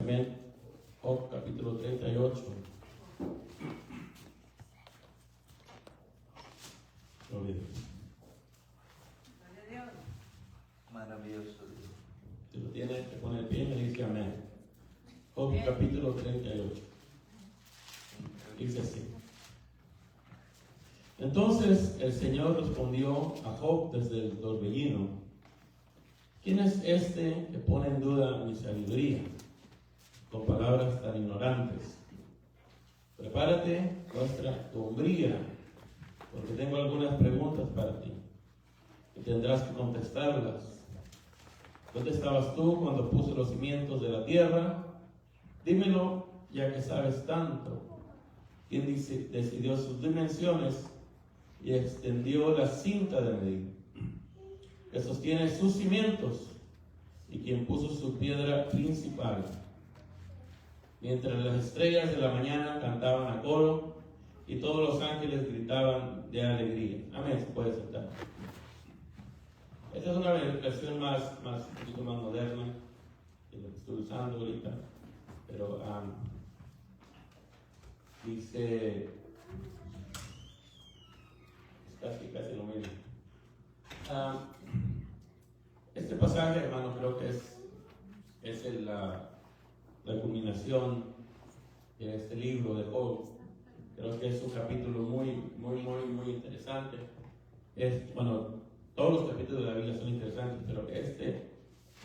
Amén. Job capítulo 38. Gloria a Dios. Maravilloso Dios. Si lo tiene, te pone el pie y me dice amén. Job capítulo 38. Dice así. Entonces el Señor respondió a Job desde el torbellino: ¿quién es este que pone en duda mi sabiduría con palabras tan ignorantes? Prepárate, muestra tu hombría, porque tengo algunas preguntas para ti y tendrás que contestarlas. ¿Dónde estabas tú cuando puse los cimientos de la tierra? Dímelo, ya que sabes tanto. ¿Quién decidió sus dimensiones y extendió la cinta de medir, que sostiene sus cimientos, y quien puso su piedra principal? Mientras las estrellas de la mañana cantaban a coro y todos los ángeles gritaban de alegría. Amén, se puede aceptar. Esta es una versión un poquito más moderna que lo que estoy usando ahorita, pero dice casi lo mismo. Este pasaje, hermano, creo que es la culminación de este libro de Job. Creo que es un capítulo muy interesante. Todos los capítulos de la Biblia son interesantes, pero este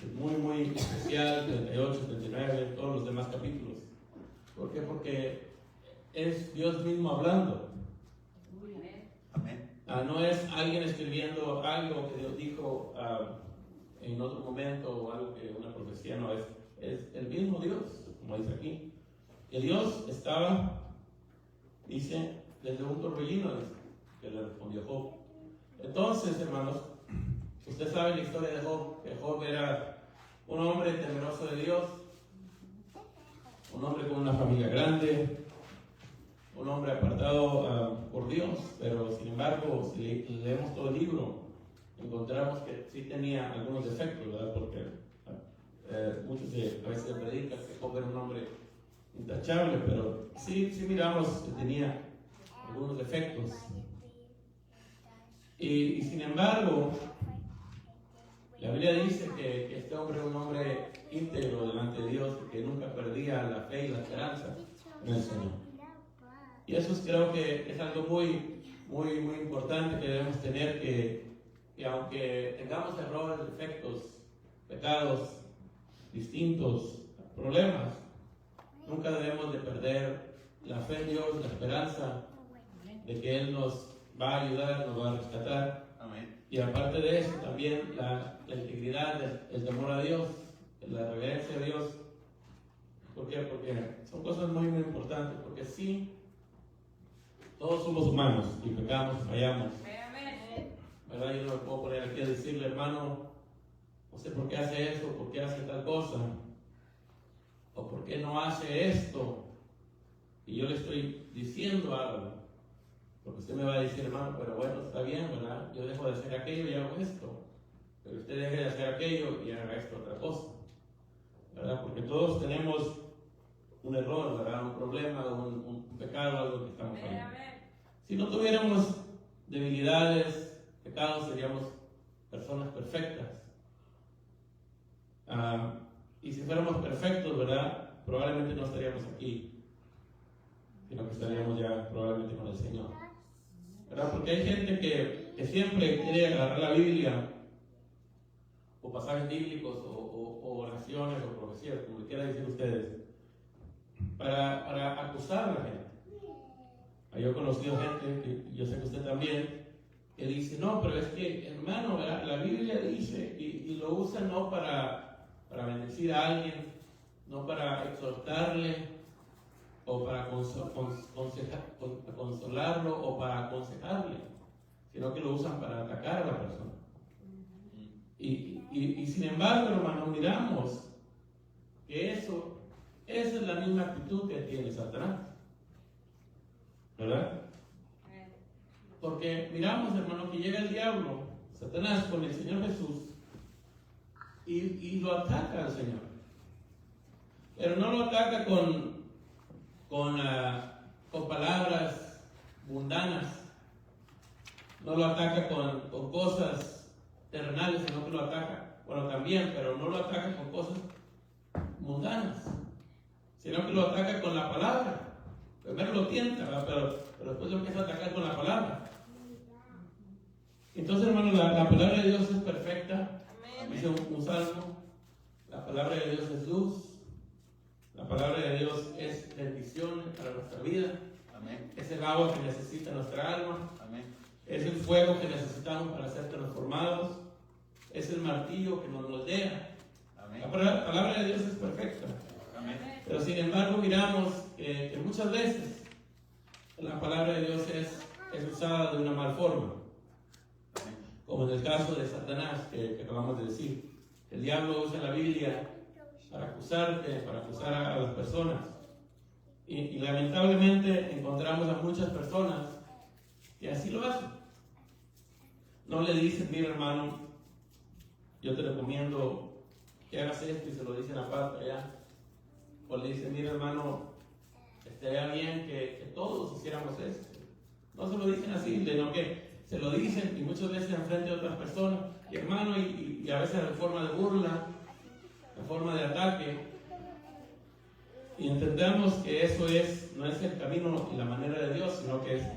es muy especial. 38, 39, todos los demás capítulos. ¿Por qué? Porque es Dios mismo hablando. Amén. No es alguien escribiendo algo que Dios dijo en otro momento, o algo que una profecía. No, es el mismo Dios, como dice aquí. Y Dios estaba, dice, desde un torbellino, que le respondió Job. Entonces, hermanos, usted sabe la historia de Job, que Job era un hombre temeroso de Dios, un hombre con una familia grande, un hombre apartado por Dios, pero sin embargo, si leemos todo el libro, encontramos que sí tenía algunos defectos, ¿verdad? Porque muchos a veces predican que Job era un hombre intachable, pero sí miramos que tenía algunos defectos. Y sin embargo, la Biblia dice que este hombre era un hombre íntegro delante de Dios, que nunca perdía la fe y la esperanza en el Señor. Y eso creo que es algo muy importante que debemos tener, que aunque tengamos errores, defectos, pecados distintos, problemas, nunca debemos de perder la fe en Dios, la esperanza de que Él nos va a ayudar, nos va a rescatar. Amén. Y aparte de eso, también la integridad, el temor a Dios, la reverencia a Dios. ¿Por qué? Porque son cosas muy importantes, porque sí, todos somos humanos y pecamos, fallamos. ¿Verdad? Yo no me puedo poner aquí a decirle, hermano, no sé por qué hace esto, por qué hace tal cosa, o por qué no hace esto, y yo le estoy diciendo algo, porque usted me va a decir, hermano, pero bueno, está bien, ¿verdad? Yo dejo de hacer aquello y hago esto, pero usted deje de hacer aquello y haga esto otra cosa, ¿verdad? Porque todos tenemos un error, ¿verdad? Un problema, un pecado, algo que estamos fallando. Si no tuviéramos debilidades, pecados, seríamos personas perfectas. Y si fuéramos perfectos, ¿verdad? Probablemente no estaríamos aquí, sino que estaríamos ya probablemente con el Señor, ¿verdad? Porque hay gente que siempre quiere agarrar la Biblia, o pasajes bíblicos, o oraciones, o profecías, como le quieran decir ustedes, para acusar a la gente. Yo he conocido gente, que yo sé que usted también, que dice, no, pero es que, hermano, la Biblia dice, y lo usa no para bendecir a alguien, no para exhortarle, o para consolarlo, o para aconsejarle, sino que lo usan para atacar a la persona. Y sin embargo, hermano, miramos que esa es la misma actitud que tiene Satanás, ¿verdad? Porque miramos, hermano, que llega el diablo, Satanás, con el Señor Jesús, y lo ataca al Señor. Pero no lo ataca con palabras mundanas, no lo ataca con cosas terrenales, sino que lo ataca, bueno, también, pero no lo ataca con cosas mundanas, sino que lo ataca con la palabra. Primero lo tienta, ¿verdad? Pero después lo empieza a atacar con la palabra. Entonces, hermanos, la palabra de Dios es perfecta. Dice un salmo: la palabra de Dios es luz, la palabra de Dios es bendición para nuestra vida. Amén. Es el agua que necesita nuestra alma. Amén. Es el fuego que necesitamos para ser transformados. Es el martillo que nos moldea. Amén. La palabra de Dios es perfecta. Amén. Pero sin embargo miramos que muchas veces la palabra de Dios es usada de una mal forma. Como en el caso de Satanás que acabamos de decir. El diablo usa la Biblia para acusarte, para acusar a las personas. Y lamentablemente encontramos a muchas personas que así lo hacen. No le dicen: mira, hermano, yo te recomiendo que hagas esto, y se lo dicen aparte allá. O le dicen: mira, hermano, estaría bien que todos hiciéramos esto. No se lo dicen así, sino que se lo dicen, y muchas veces enfrente de otras personas, y hermano, y a veces en forma de burla, en forma de ataque. Y entendamos que eso no es el camino y la manera de Dios, sino que es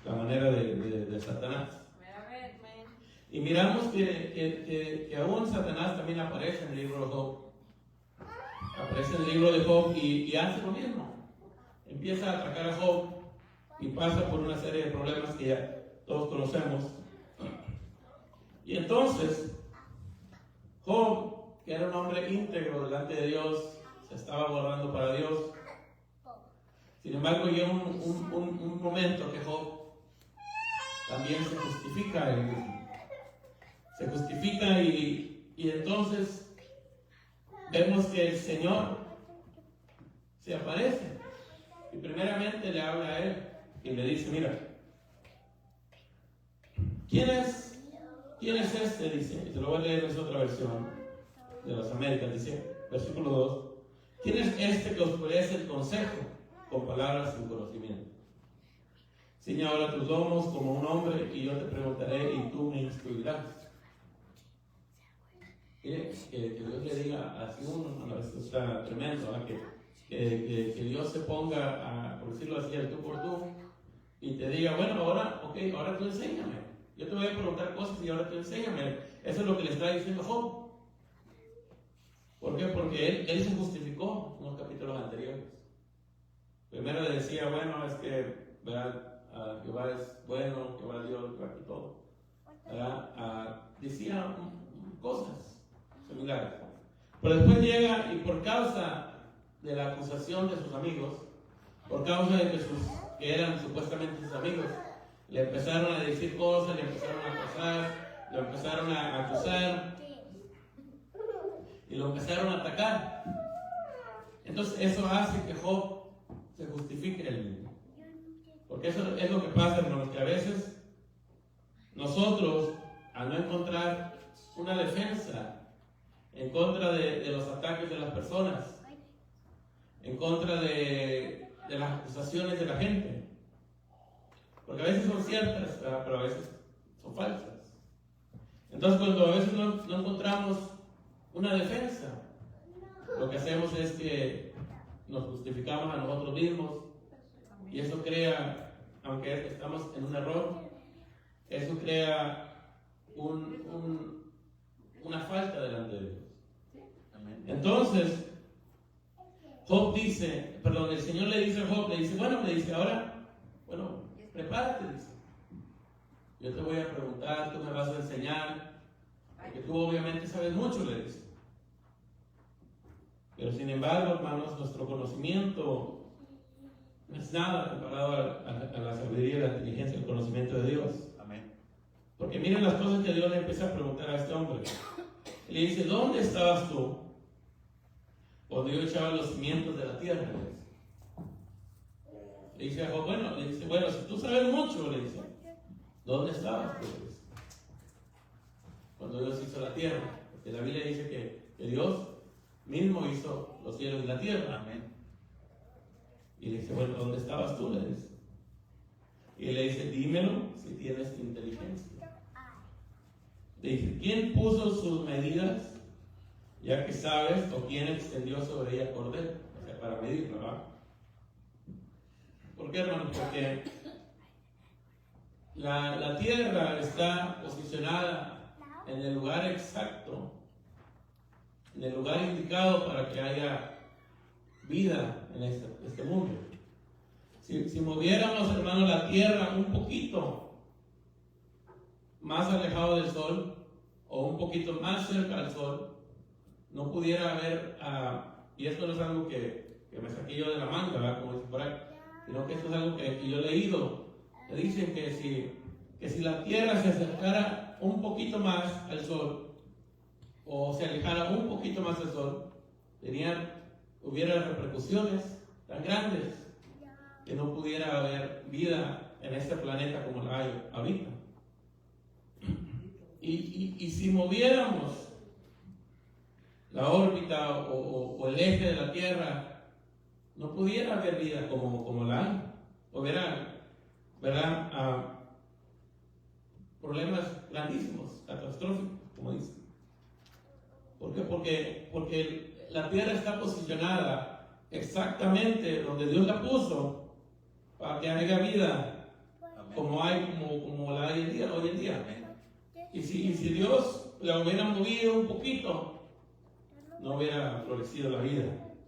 la manera de Satanás. Y miramos que aún Satanás también aparece en el libro de Job. Aparece en el libro de Job y hace lo mismo. Empieza a atacar a Job y pasa por una serie de problemas que ya todos conocemos. Y entonces Job, que era un hombre íntegro delante de Dios, se estaba guardando para Dios. Sin embargo, llega un momento que Job también se justifica él mismo. Se justifica y entonces vemos que el Señor se aparece y primeramente le habla a él y le dice: mira, ¿quién es este? Dice, y te lo voy a leer en otra versión de las Américas. Dice, versículo 2: ¿quién es este que oscurece el consejo con palabras sin conocimiento? Ciña ahora tus lomos como un hombre, y yo te preguntaré y tú me instruirás. Que Dios le diga así uno, esto está tremendo, ¿verdad? Que Dios se ponga, por decirlo así, el tú por tú, y te diga: bueno, ahora tú enséñame. Yo te voy a preguntar cosas y ahora tú enséñame. Eso es lo que le está diciendo Job. ¿Por qué? Porque él se justificó en los capítulos anteriores. Primero le decía: bueno, es que, ¿verdad? Jehová es bueno, Jehová es Dios, Jehová y todo. ¿Verdad? Decía cosas similares. Pero después llega y por causa de la acusación de sus amigos, por causa de que eran supuestamente sus amigos, le empezaron a decir cosas, le empezaron a acosar, lo empezaron a acusar y lo empezaron a atacar. Entonces eso hace que Job se justifique él mismo. Porque eso es lo que pasa, hermanos, que a veces nosotros, al no encontrar una defensa en contra de los ataques de las personas, en contra de las acusaciones de la gente, porque a veces son ciertas, pero a veces son falsas. Entonces, cuando a veces no encontramos una defensa, lo que hacemos es que nos justificamos a nosotros mismos, y eso crea, aunque estamos en un error, eso crea una falta delante de Dios. Entonces, el Señor le dice a Job, bueno, prepárate, dice. Yo te voy a preguntar, tú me vas a enseñar, porque tú obviamente sabes mucho, le dice. Pero sin embargo, hermanos, nuestro conocimiento no es nada comparado a la sabiduría, la inteligencia, el conocimiento de Dios. Amén. Porque miren las cosas que Dios le empieza a preguntar a este hombre. Le dice: ¿dónde estabas tú cuando yo echaba los cimientos de la tierra? Le dice a Job: bueno, si tú sabes mucho, le dice, ¿dónde estabas tú? Le dice, cuando Dios hizo la tierra. Porque la Biblia dice que Dios mismo hizo los cielos y la tierra. Amén. Y le dice, bueno, ¿dónde estabas tú? Le dice. Y le dice, dímelo si tienes inteligencia. Le dice, ¿quién puso sus medidas? Ya que sabes, o quién extendió sobre ella cordel, o sea, para medirla, ¿verdad? ¿Por qué, hermanos? Porque la tierra está posicionada en el lugar exacto, en el lugar indicado para que haya vida en este mundo. Si moviéramos, hermanos, la tierra un poquito más alejado del sol o un poquito más cerca del sol, no pudiera haber, y esto no es algo que me saqué yo de la manga, ¿verdad? Como dice por ahí, sino que esto es algo que yo he leído. Me dicen que si la tierra se acercara un poquito más al sol o se alejara un poquito más del sol, hubiera repercusiones tan grandes que no pudiera haber vida en este planeta como la hay ahorita. Y si moviéramos la órbita o el eje de la Tierra, no pudiera haber vida como la hay. Hubiera, ¿verdad? Problemas grandísimos, catastróficos, como dicen. ¿Por qué? Porque la Tierra está posicionada exactamente donde Dios la puso para que haya vida. Amén. Como la hay hoy en día. Amén. Y si Dios la hubiera movido un poquito, no hubiera florecido la vida.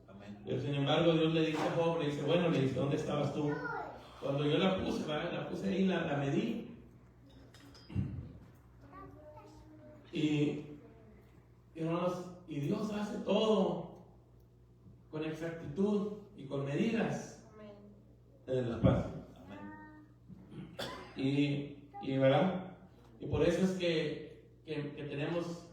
Amén. Pero sin embargo, Dios le dice a Job, le dice, bueno, le dice, ¿dónde estabas tú? Cuando yo la puse, ¿verdad? La puse ahí, la medí. Y hermanos, y Dios hace todo con exactitud y con medidas en el espacio. Y ¿verdad? Y por eso es que tenemos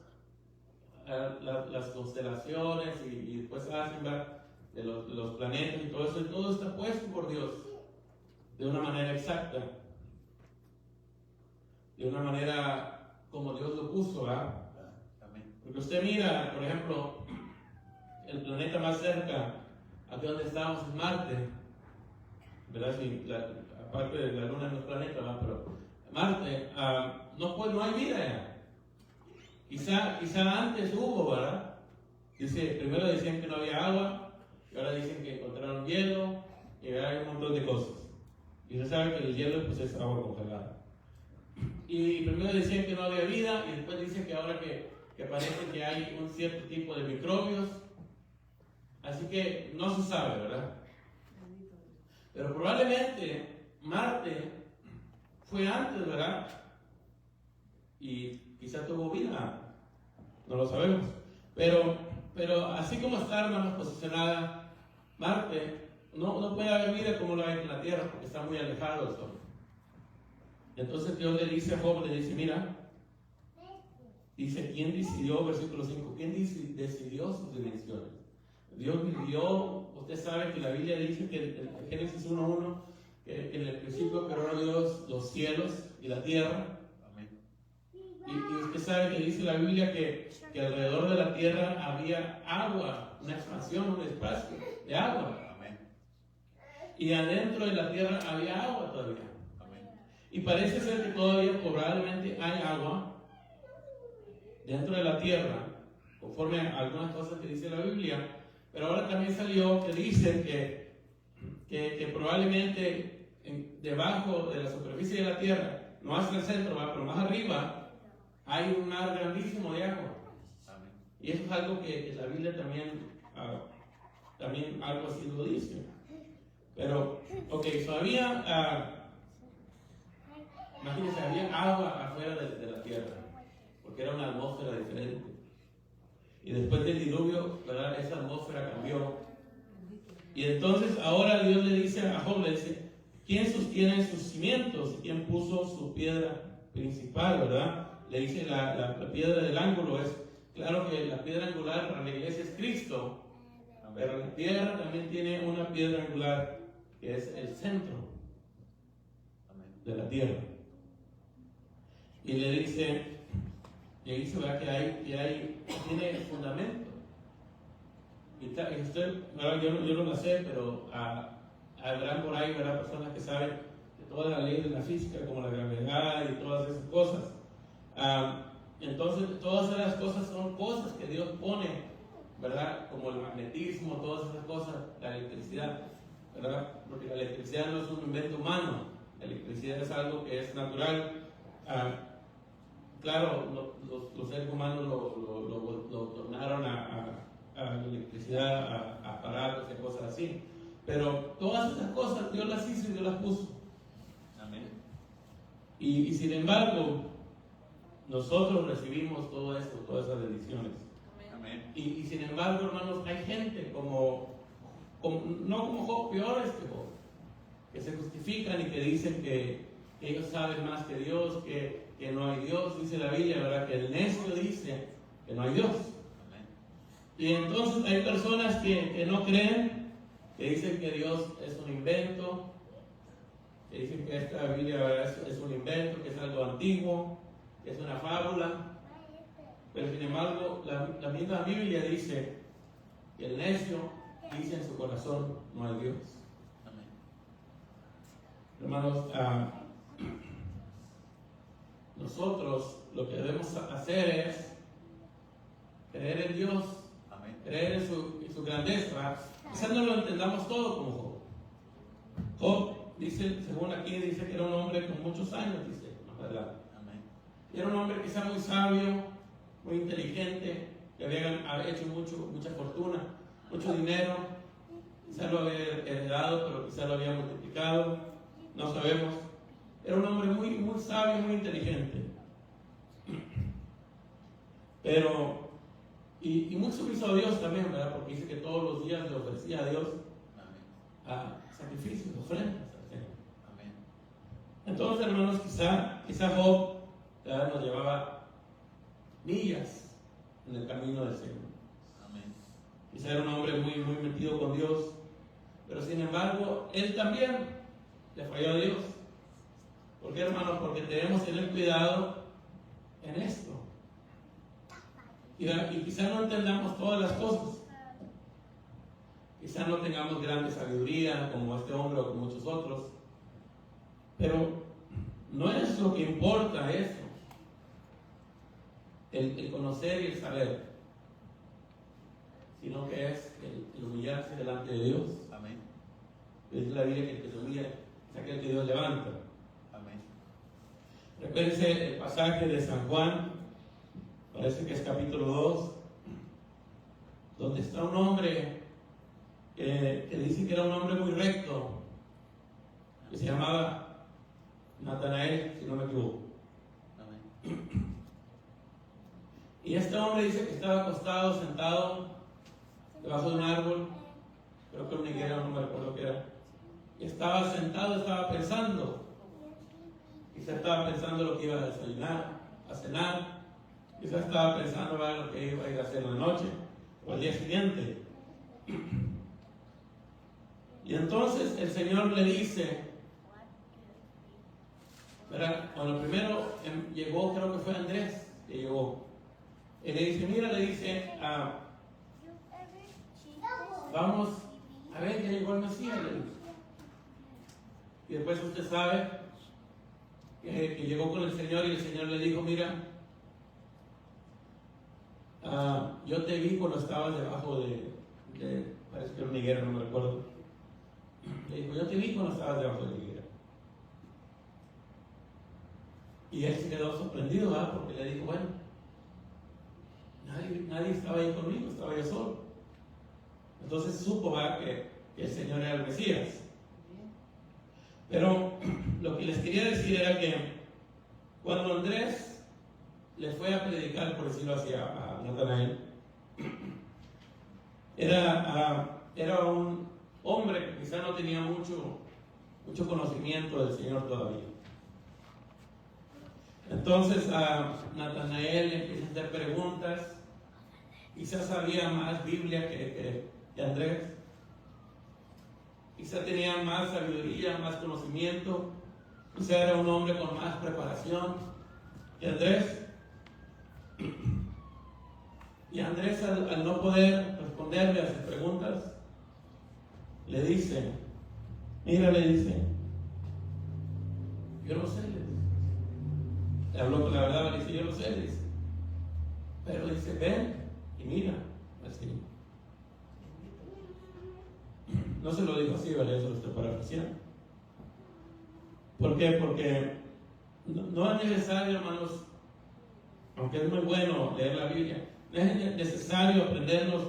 las constelaciones y después hacen, ¿verdad? de los planetas y todo está puesto por Dios de una manera exacta, de una manera como Dios lo puso, ¿verdad? Porque usted mira, por ejemplo, el planeta más cerca, aquí donde estamos, es Marte, ¿verdad? Sí, aparte de la Luna no es planeta, ¿verdad? Pero Marte, no hay vida ya. Quizá antes hubo, ¿verdad? Primero decían que no había agua, y ahora dicen que encontraron hielo, y ahora hay un montón de cosas. Y se sabe que el hielo pues, es agua congelada. Y primero decían que no había vida, y después dicen que ahora que parece que hay un cierto tipo de microbios. Así que no se sabe, ¿verdad? Pero probablemente Marte fue antes, ¿verdad? Y quizá tuvo vida, no lo sabemos. Pero así como está, hermanos, posicionada Marte, no puede haber vida como la hay en la Tierra, porque está muy alejado del Sol. Entonces Dios le dice a Job, le dice, mira, dice, ¿quién decidió, versículo 5, quién decidió sus dimensiones? Dios midió, usted sabe que la Biblia dice que en Génesis 1:1, que en el principio creó Dios los cielos y la tierra. Amén. Y usted sabe que dice la Biblia que alrededor de la tierra había agua, una expansión, un espacio de agua. Amén. Y adentro de la tierra había agua todavía. Amén. Y parece ser que todavía probablemente hay agua dentro de la tierra, conforme a algunas cosas que dice la Biblia. Pero ahora también salió que dicen que probablemente debajo de la superficie de la tierra, no hacia el centro, pero más arriba, hay un mar grandísimo de agua. Amén. Y eso es algo que la Biblia también algo así lo dice. Pero, imagínense, había agua afuera de la tierra, porque era una atmósfera diferente. Y después del diluvio, ¿verdad? Esa atmósfera cambió. Y entonces ahora Dios le dice a Job, le dice, ¿quién sostiene sus cimientos? ¿Quién puso su piedra principal, verdad? Le dice la piedra del ángulo. Es claro que la piedra angular para la iglesia es Cristo, pero la tierra también tiene una piedra angular que es el centro de la tierra. Y le dice, ¿verdad? que tiene fundamento. y usted, ¿verdad? Yo no lo sé, pero habrán por ahí, ¿verdad?, personas que saben de toda la ley de la física, como la gravedad y todas esas cosas. Entonces, todas esas cosas son cosas que Dios pone, ¿verdad? Como el magnetismo, todas esas cosas, la electricidad, ¿verdad? Porque la electricidad no es un invento humano, la electricidad es algo que es natural. Claro, los seres humanos lo tornaron a la electricidad, a aparatos y cosas así. Pero todas esas cosas Dios las hizo y Dios las puso. Amén. Y sin embargo, nosotros recibimos todo esto, todas esas bendiciones. Amén. Y sin embargo, hermanos, hay gente no como Job, peores que Job, que se justifican y que dicen que ellos saben más que Dios, que no hay Dios. Dice la Biblia, ¿verdad?, que el necio dice que no hay Dios. Amén. Y entonces hay personas que no creen, que dicen que Dios es un invento, que dicen que esta Biblia, ¿verdad?, es un invento, que es algo antiguo, que es una fábula. Pero sin embargo, la misma Biblia dice que el necio dice en su corazón, no hay Dios. Amén. Hermanos, nosotros lo que debemos hacer es creer en Dios, Amén. creer en su grandeza. Quizás no lo entendamos todo como Job. Job dice, según aquí, dice que era un hombre con muchos años, dice más adelante. Amén. Era un hombre quizás muy sabio, muy inteligente, que había hecho mucha fortuna, mucho dinero. Quizás lo había heredado, pero quizás lo había multiplicado, no sabemos. Era un hombre muy, muy sabio, muy inteligente. Pero, y muy sumiso a Dios también, ¿verdad? Porque dice que todos los días le ofrecía a Dios sacrificios, ofrendas. Amén. Entonces, hermanos, quizá Job, ¿verdad?, nos llevaba millas en el camino del Señor. Amén. Quizá era un hombre muy, muy metido con Dios, pero sin embargo, él también le falló a Dios. ¿Por qué, hermanos? Porque debemos tener cuidado en esto. Y quizá no entendamos todas las cosas. Quizá no tengamos grande sabiduría como este hombre o como muchos otros. Pero no es lo que importa eso. El conocer y el saber. Sino que es el humillarse delante de Dios. Amén. Es la Biblia que el que se humilla es aquel que Dios levanta. Amén. Recuérdense el pasaje de San Juan, parece que es capítulo 2, donde está un hombre que dice que era un hombre muy recto, que se llamaba Natanael, si no me equivoco. Amén. Y este hombre dice que estaba acostado, sentado, debajo de un árbol, creo que una higuera, no me recuerdo qué era. Y estaba sentado, estaba pensando. Quizás estaba pensando lo que iba a desayunar, a cenar. Quizás estaba pensando lo que iba a ir a hacer la noche o al día siguiente. Y entonces el Señor le dice, ¿verdad? Cuando primero llegó, creo que fue Andrés que llegó. Y le dice, mira, le dice, vamos a ver, ya llegó el Mesías, le dice. Y después usted sabe que llegó con el Señor y el Señor le dijo, mira, yo te vi cuando estabas debajo de parece que era una higuera, no me recuerdo. Le dijo, yo te vi cuando estabas debajo de la higuera. Y él se quedó sorprendido, ¿verdad? Porque le dijo, bueno, nadie estaba ahí conmigo, estaba yo solo. Entonces supo, ¿verdad?, que el Señor era el Mesías. Pero lo que les quería decir era que cuando Andrés le fue a predicar, por decirlo así, a Natanael, era un hombre que quizá no tenía mucho conocimiento del Señor todavía. Entonces a Natanael le empieza a hacer preguntas. Quizás sabía más Biblia que Andrés. Quizá tenía más sabiduría, más conocimiento. Quizá era un hombre con más preparación que Andrés. Y Andrés, al no poder responder responderle a sus preguntas, le dice, mira, le dice, yo no sé, le dice. Le habló con la verdad, le dice, yo no sé, le dice. Pero dice, ven y mira, así. No se lo dijo así, ¿vale? Eso lo estoy parafraseando. ¿Por qué? Porque no es necesario, hermanos, aunque es muy bueno leer la Biblia, no es necesario aprendernos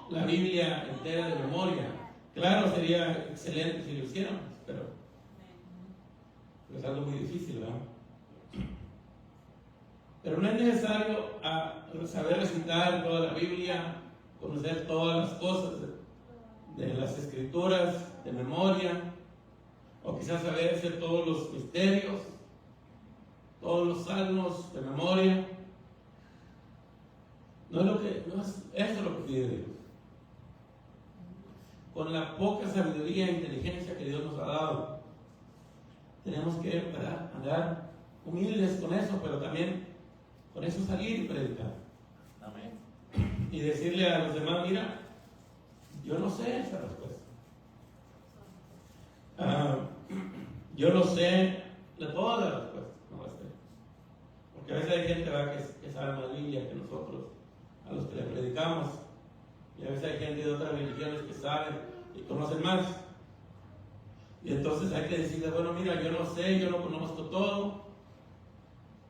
la Biblia entera de memoria. Claro, sería excelente si lo hiciéramos, pero es algo muy difícil, ¿verdad? Pero no es necesario saber recitar toda la Biblia, conocer todas las cosas de las Escrituras de memoria, o quizás saber hacer todos los misterios, todos los salmos de memoria. No es eso lo que pide Dios. Con la poca sabiduría e inteligencia que Dios nos ha dado, tenemos que andar humildes con eso, pero también con eso salir y predicar. Amén. Y decirle a los demás, mira, yo no sé esa respuesta. Yo no sé de todas las respuestas, no las sé. Porque a veces hay gente que sabe más Biblia que nosotros, a los que le predicamos. Y a veces hay gente de otras religiones que saben y conocen más. Y entonces hay que decirle, bueno, mira, yo no sé, yo no conozco todo.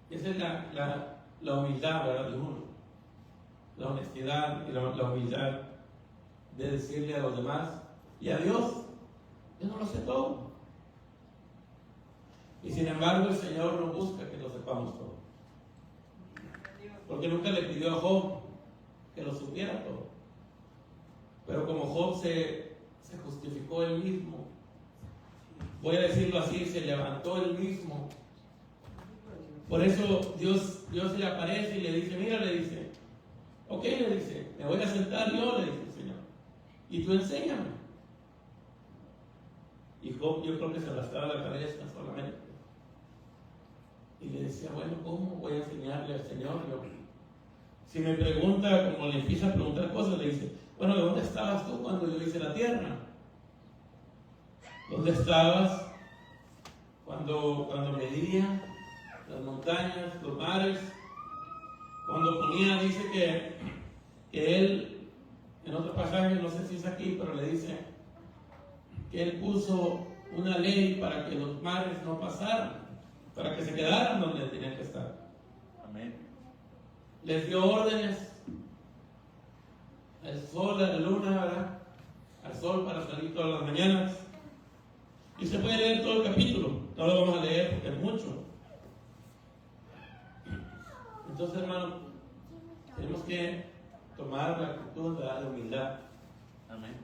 Esa es la humildad, ¿verdad? De uno. La honestidad y la humildad de decirle a los demás y a Dios, yo no lo sé todo. Y sin embargo el Señor no busca que lo sepamos todo. Porque nunca le pidió a Job que lo supiera todo. Pero como Job se justificó él mismo, voy a decirlo así, se levantó él mismo. Por eso Dios le aparece y le dice, mira, le dice, ok, le dice, me voy a sentar yo, le dice el Señor, y tú enséñame. Y Job, yo creo que se arrastraba la cabeza solamente. Y le decía, bueno, ¿cómo voy a enseñarle al Señor? Si me pregunta, como le empieza a preguntar cosas, le dice, bueno, ¿dónde estabas tú cuando yo hice la tierra? ¿Dónde estabas cuando medía las montañas, los mares? Cuando ponía, dice que él, en otro pasaje, no sé si es aquí, pero le dice que él puso una ley para que los mares no pasaran, para que se quedaran donde tenían que estar. Amén. Les dio órdenes al sol, a la luna, ¿verdad? Al sol para salir todas las mañanas. Y se puede leer todo el capítulo, no lo vamos a leer porque es mucho. Entonces, hermano, tenemos que tomar la actitud de humildad. Amén.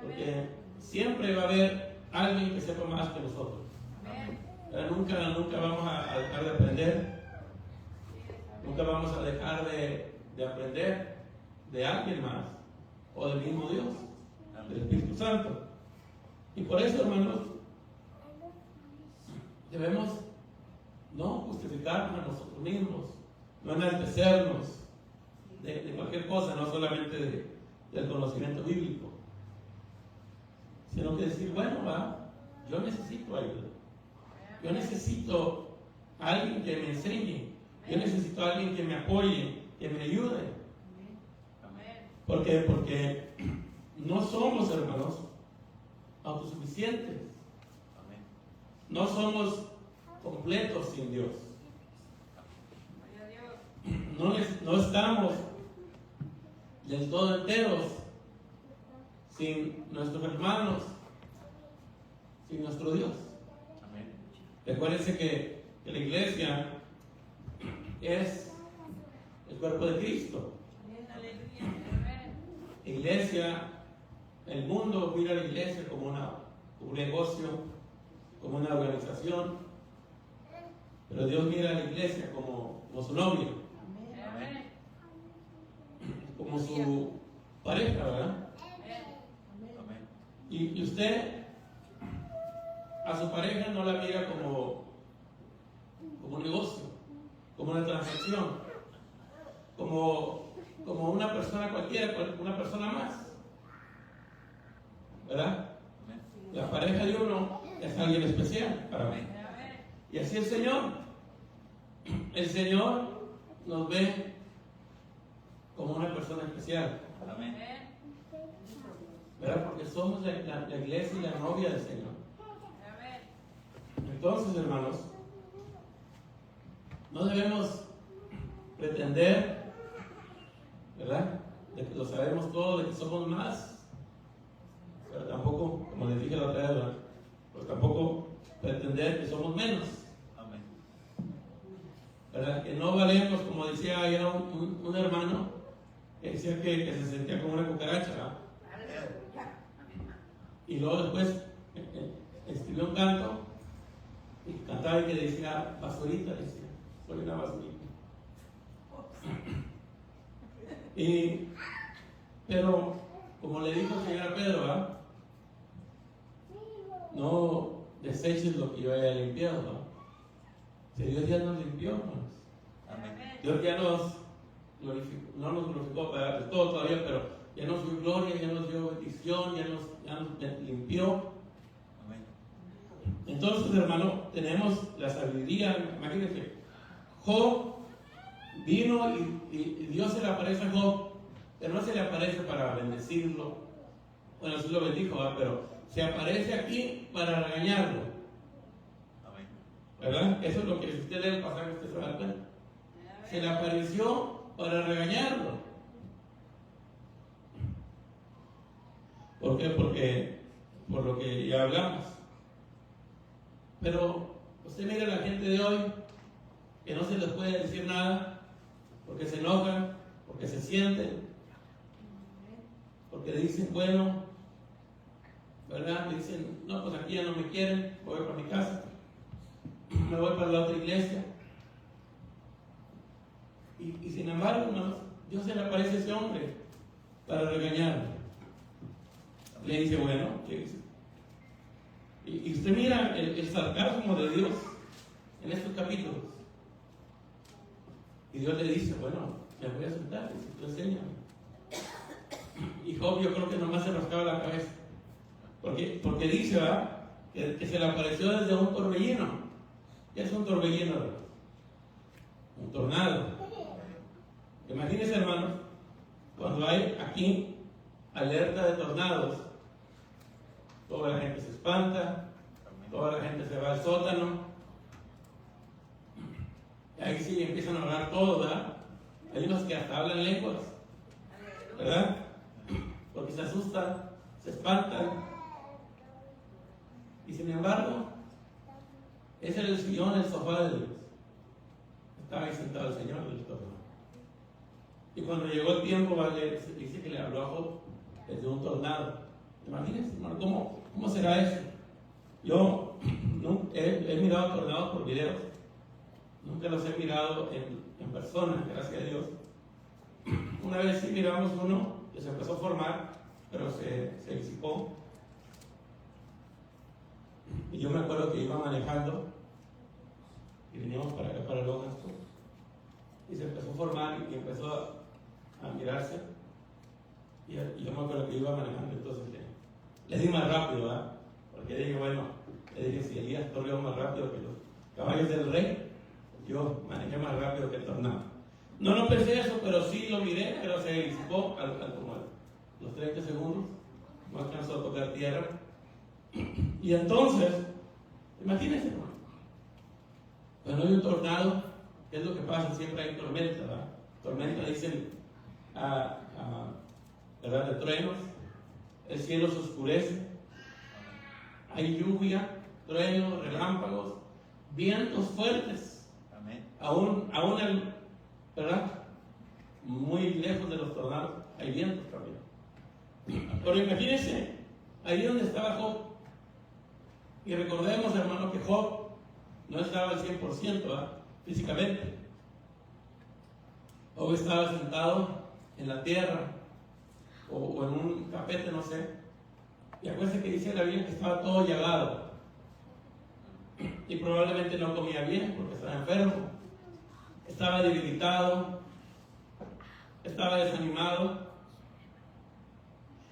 Porque siempre va a haber alguien que sepa más que nosotros. Amén. Pero nunca vamos a dejar de aprender. Nunca vamos a dejar de aprender de alguien más o del mismo Dios, del Espíritu Santo. Y por eso, hermanos, debemos no justificarnos a nosotros mismos, no enaltecernos de cualquier cosa, no solamente del conocimiento bíblico, sino que decir, bueno, yo necesito ayuda, yo necesito a alguien que me enseñe, yo necesito a alguien que me apoye, que me ayude. ¿Por qué? Porque no somos, hermanos, autosuficientes. No somos completos sin Dios. No estamos del todo enteros sin nuestros hermanos, sin nuestro Dios. Amén. Recuérdense que la iglesia es el cuerpo de Cristo. La iglesia, el mundo mira a la iglesia como un negocio, como una organización, pero Dios mira a la iglesia como su novia, como su pareja, ¿verdad? Amén. Y usted a su pareja no la mira como un negocio, como una transacción, como una persona cualquiera, una persona más. ¿verdad? Amén. La pareja de uno es alguien especial para mí. Y así el Señor. El Señor nos ve como una persona especial, Amén. ¿verdad? Porque somos la iglesia y la novia del Señor. Entonces, hermanos, no debemos pretender, ¿verdad?, de que lo sabemos todo, de que somos más, pero tampoco, como les dije la otra vez, ¿verdad?, pues tampoco pretender que somos menos, Amén. ¿verdad? Que no valemos, como decía allá un hermano, que decía que se sentía como una cucaracha, ¿verdad? Y luego después escribió un canto y cantaba y que decía basurita, decía, soy una basurita. Pero como le dijo el Señor a Pedro, ¿verdad?, no deseches lo que yo haya limpiado, ¿verdad? Si Dios ya nos limpió, hermanos. Amén. Dios ya nos glorificó, no nos glorificó para todo todavía, pero ya nos dio gloria, ya nos dio bendición, ya nos limpió. Amén. Entonces, hermano, tenemos la sabiduría. Imagínense, Job vino y Dios se le aparece a Job, pero no se le aparece para bendecirlo. Bueno, sí lo bendijo, ¿verdad? Pero se aparece aquí para regañarlo, Amén. ¿verdad? Eso es lo que, si usted lee el pasaje, usted se va a dar cuenta. Se le apareció para regañarlo. ¿Por qué? Porque por lo que ya hablamos. Pero usted mira a la gente de hoy, que no se les puede decir nada, porque se enojan, porque se sienten, porque dicen, bueno, ¿verdad? Dicen, no, pues aquí ya no me quieren, voy para mi casa, me voy para la otra iglesia. Y sin embargo, hermanos, Dios se le aparece a ese hombre para regañarlo. Le dice, bueno, ¿qué dice? Y usted mira el sarcasmo de Dios en estos capítulos. Y Dios le dice, bueno, me voy a sentar, dice, tú enséñame. Y Job, yo creo que nomás se rascaba la cabeza. Porque dice, ¿verdad?, que se le apareció desde un torbellino. ¿Qué es un torbellino? Un tornado. Imagínense, hermanos, cuando hay aquí alerta de tornados, toda la gente se espanta, toda la gente se va al sótano, y ahí sí empiezan a hablar todo, ¿verdad? Hay unos que hasta hablan lenguas, ¿verdad? Porque se asustan, se espantan. Y sin embargo, ese era el sillón, el sofá de Dios. Estaba ahí sentado el Señor del tornado. Y cuando llegó el tiempo, ¿vale?, dice que le habló a Job desde un tornado. Imagínense, hermano, ¿cómo será eso? Yo no, he mirado tornados por videos. Nunca los he mirado en persona, gracias a Dios. Una vez sí miramos uno que se empezó a formar, pero se disipó. Y yo me acuerdo que iba manejando y veníamos para acá, para Logan, y se empezó a formar y empezó a mirarse. Y yo me acuerdo que iba manejando, entonces le di más rápido, ¿verdad? Porque dije, bueno, le dije, si Elías corrió más rápido que los caballos del rey, yo manejé más rápido que el tornado. No pensé eso, pero sí lo miré, pero se disipó como los 30 segundos, no alcanzó a tocar tierra. Y entonces, imagínense, hermano, cuando hay un tornado, ¿qué es lo que pasa? Siempre hay tormenta, ¿verdad? Tormenta, dicen, ¿verdad?, de truenos, el cielo se oscurece, hay lluvia, truenos, relámpagos, vientos fuertes. Amén. Aún ¿verdad?, muy lejos de los tornados, hay vientos también. Pero imagínense, ahí donde estaba Job, y recordemos, hermano, que Job no estaba al 100%, ¿verdad?, físicamente. Job estaba sentado en la tierra, o en un tapete, no sé. Y acuérdense que dice la Biblia que estaba todo llagado. Y probablemente no comía bien porque estaba enfermo. Estaba debilitado. Estaba desanimado.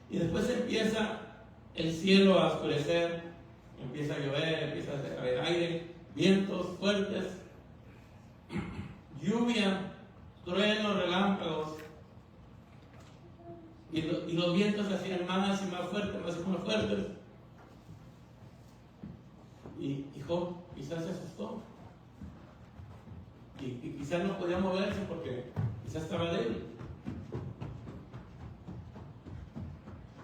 Y después empieza el cielo a oscurecer, empieza a llover, empieza a haber aire, vientos fuertes, lluvia, truenos, relámpagos, y los vientos se hacían más y más fuertes, más y más fuertes. Y Job quizás se asustó. Y quizás no podía moverse porque quizás estaba débil.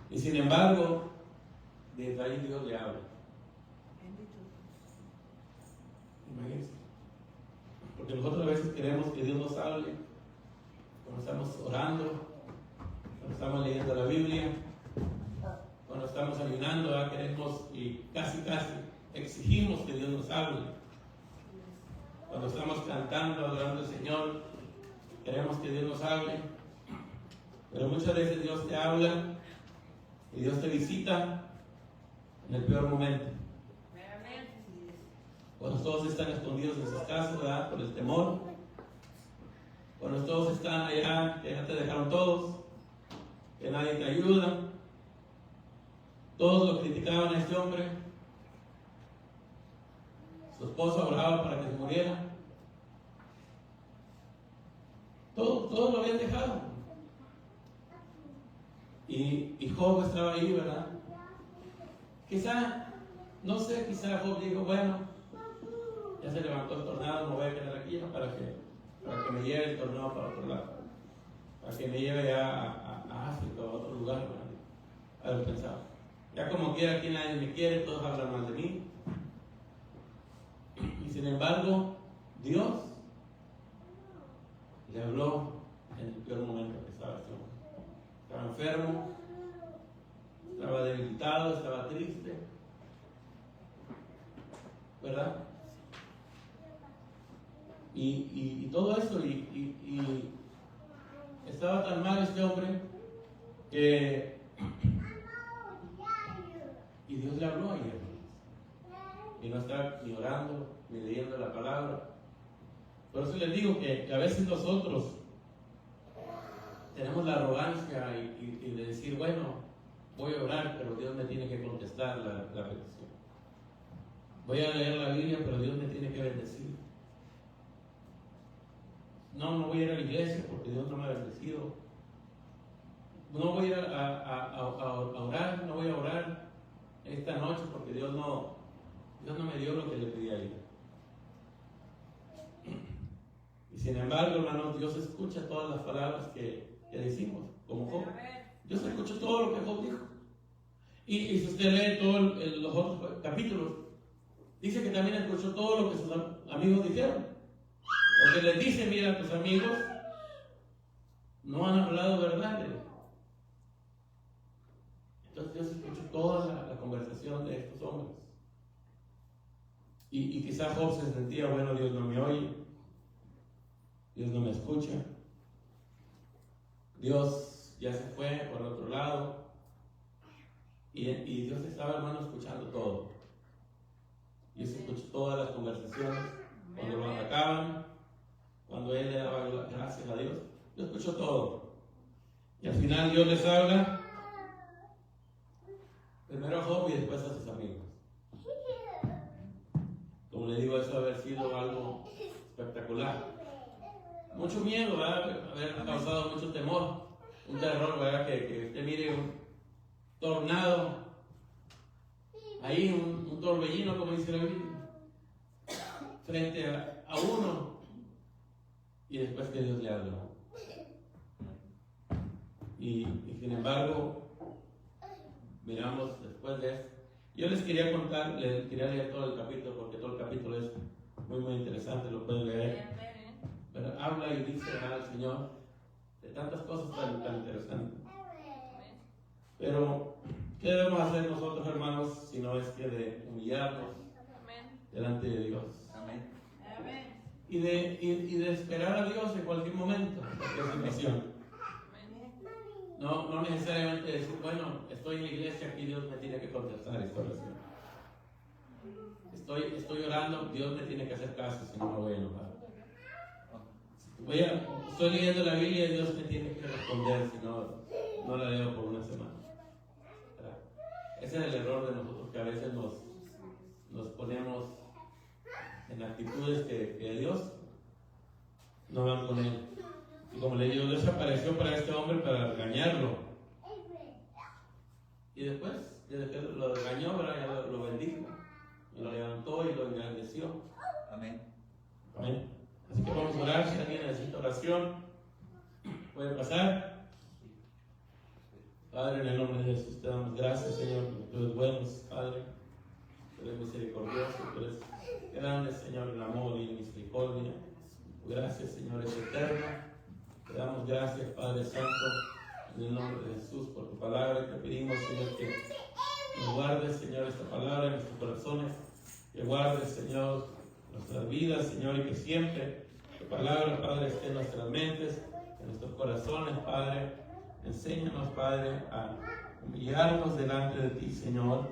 Y sin embargo, desde ahí Dios le habla. Imagínense. Porque nosotros a veces queremos que Dios nos hable cuando estamos orando, cuando estamos leyendo la Biblia, cuando estamos ayunando, queremos y casi exigimos que Dios nos hable. Cuando estamos cantando, adorando al Señor, queremos que Dios nos hable. Pero muchas veces Dios te habla y Dios te visita en el peor momento. Cuando todos están escondidos en sus casas, ¿verdad? Por el temor. Cuando todos están allá, que ya te dejaron todos, que nadie te ayuda. Todos lo criticaban a este hombre. Su esposa oraba para que se muriera. Todo lo habían dejado. Y Job estaba ahí, ¿verdad? Quizá Job dijo, bueno, ya se levantó el tornado, me voy a quedar aquí para que me lleve el tornado para otro lado. Para que me lleve a África o a otro lugar, ¿verdad? Haber pensado. Ya como quiera, aquí nadie me quiere, todos hablan mal de mí. Y sin embargo, Dios le habló en el peor momento que estaba este hombre. Estaba enfermo, estaba debilitado, estaba triste, ¿verdad? Y todo eso, y estaba tan mal este hombre que y Dios le habló ayer. Y no está ni orando, ni leyendo la palabra. Por eso les digo que a veces nosotros tenemos la arrogancia y de decir, bueno, voy a orar, pero Dios me tiene que contestar la petición. Voy a leer la Biblia, pero Dios me tiene que bendecir. No voy a ir a la iglesia porque Dios no me ha bendecido. No voy a ir a orar, no voy a orar esta noche porque Dios no me dio lo que le pedí a ella. Y sin embargo, hermanos, Dios escucha todas las palabras que decimos, como Job. Dios escucha todo lo que Job dijo. Y si usted lee todos los otros capítulos, dice que también escuchó todo lo que sus amigos dijeron. Porque les dice, mira, tus amigos no han hablado verdad de él. Entonces Dios escuchó toda la conversación de estos hombres. Y quizá Job se sentía, bueno, Dios no me oye, Dios no me escucha, Dios ya se fue por otro lado. Y Dios estaba, hermano, escuchando todo. Dios escuchó todas las conversaciones, cuando lo atacaban, cuando él le daba gracias a Dios. Dios escuchó todo. Y al final Dios les habla, primero a Job y después a sus amigos. Como le digo, eso haber sido algo espectacular. Mucho miedo, ¿verdad? Haber causado mucho temor, un terror, ¿verdad? Que usted mire un tornado, ahí un torbellino, como dice la Biblia, frente a uno, y después que Dios le habló. Y sin embargo, miramos después de esto. Yo les quería contar, les quería leer todo el capítulo, porque todo el capítulo es muy interesante, lo pueden leer. Pero habla y dice al Señor de tantas cosas tan interesantes. Pero, ¿qué debemos hacer nosotros, hermanos, si no es que de humillarnos delante de Dios? Y de esperar a Dios en cualquier momento, porque es invasión. No necesariamente decir, bueno, estoy en la iglesia, aquí Dios me tiene que contestar esta oración. Estoy orando, Dios me tiene que hacer caso, si no me voy a enojar. Estoy leyendo la Biblia y Dios me tiene que responder, si no la leo por una semana. Ese es el error de nosotros, que a veces nos ponemos en actitudes que Dios no van con él. Y como le digo, Dios apareció para este hombre para regañarlo. Y después, desde que lo regañó, ya lo bendijo. Y lo levantó y lo engrandeció. Amén. Amén. Así que vamos a orar. Si alguien necesita oración, puede pasar. Padre, en el nombre de Jesús te damos gracias, Señor, porque tú eres bueno, Padre. Tú eres misericordioso, tú eres grande, Señor, en amor y en misericordia. Gracias, Señor, es eterno. Te damos gracias, Padre Santo, en el nombre de Jesús, por tu palabra. Te pedimos, Señor, que nos guardes, Señor, esta palabra en nuestros corazones. Que guardes, Señor, nuestras vidas, Señor, y que siempre tu palabra, Padre, esté en nuestras mentes, en nuestros corazones, Padre. Enséñanos, Padre, a humillarnos delante de ti, Señor.